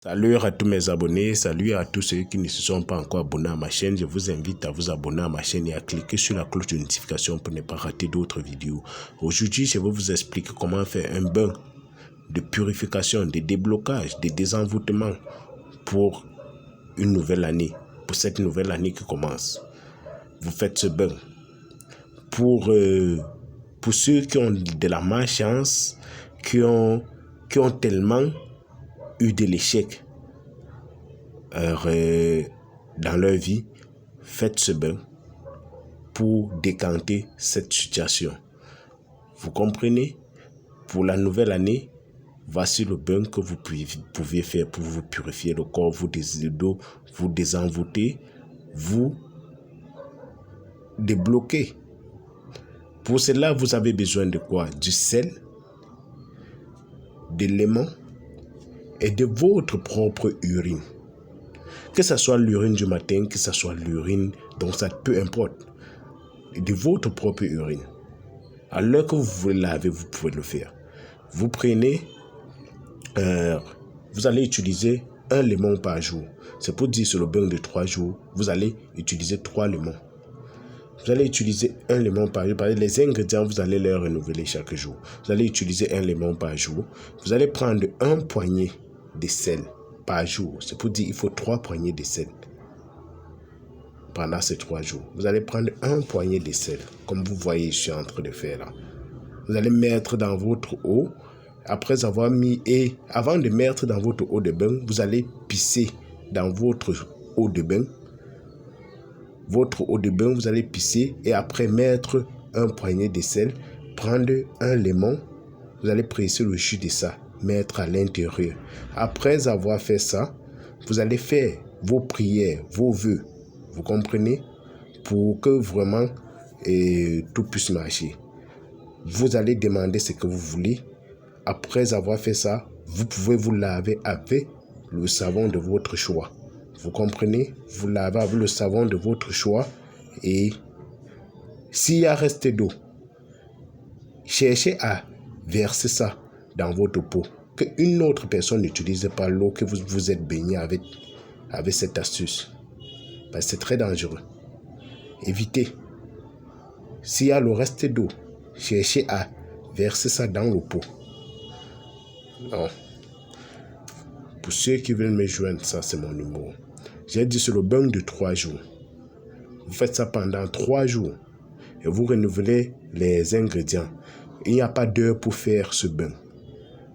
Salut à tous mes abonnés, salut à tous ceux qui ne se sont pas encore abonnés à ma chaîne. Je vous invite à vous abonner à ma chaîne et à cliquer sur la cloche de notification pour ne pas rater d'autres vidéos. Aujourd'hui, je vais vous expliquer comment faire un bain de purification, de déblocage, de désenvoûtement pour une nouvelle année, pour cette nouvelle année qui commence. Vous faites ce bain. Pour ceux qui ont de la malchance, qui ont tellement eu de l'échec dans leur vie, faites ce bain pour décanter cette situation. Vous comprenez? Pour la nouvelle année, voici le bain que vous pouvez faire pour vous purifier le corps, vous désenvoûter, vous débloquer. Pour cela, vous avez besoin de quoi? Du sel, de lemon et de votre propre urine. Que ce soit l'urine du matin, que ce soit l'urine, donc ça peu importe. De votre propre urine. À l'heure que vous voulez laver, vous pouvez le faire. Vous prenez, vous allez utiliser un lemon par jour. C'est pour dire sur le bain de 3 jours, vous allez utiliser 3 lemons. Vous allez utiliser un lemon par jour. Les ingrédients, vous allez les renouveler chaque jour. Vous allez utiliser un lemon par jour. Vous allez prendre un poignet de sel par jour. C'est pour dire qu'il faut 3 poignées de sel. Pendant ces 3 jours, vous allez prendre un poignet de sel, comme vous voyez, je suis en train de faire là. Vous allez mettre dans votre eau. Après avoir mis, et avant de mettre dans votre eau de bain, vous allez pisser dans votre eau de bain. Votre eau de bain, vous allez pisser et après mettre un poignet de sel, prendre un lemon, vous allez presser le jus de ça, mettre à l'intérieur. Après avoir fait ça, vous allez faire vos prières, vos vœux. Vous comprenez? Pour que vraiment tout puisse marcher. Vous allez demander ce que vous voulez. Après avoir fait ça, vous pouvez vous laver avec le savon de votre choix. Vous comprenez? Vous lavez avec le savon de votre choix. Et s'il y a resté d'eau, cherchez à verser ça dans votre peau. Qu'une autre personne n'utilise pas l'eau que vous êtes baigné avec cette astuce. Parce que c'est très dangereux. Évitez. S'il y a le reste d'eau, cherchez à verser ça dans le pot. Non. Pour ceux qui veulent me joindre, ça c'est mon numéro. J'ai dit sur le bain de 3 jours. Vous faites ça pendant 3 jours. Et vous renouvelez les ingrédients. Il n'y a pas d'heure pour faire ce bain.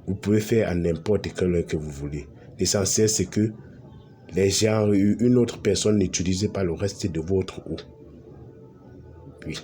Vous pouvez faire à n'importe quelle heure que vous voulez. L'essentiel c'est que les gens, une autre personne n'utilise pas le reste de votre eau. Oui.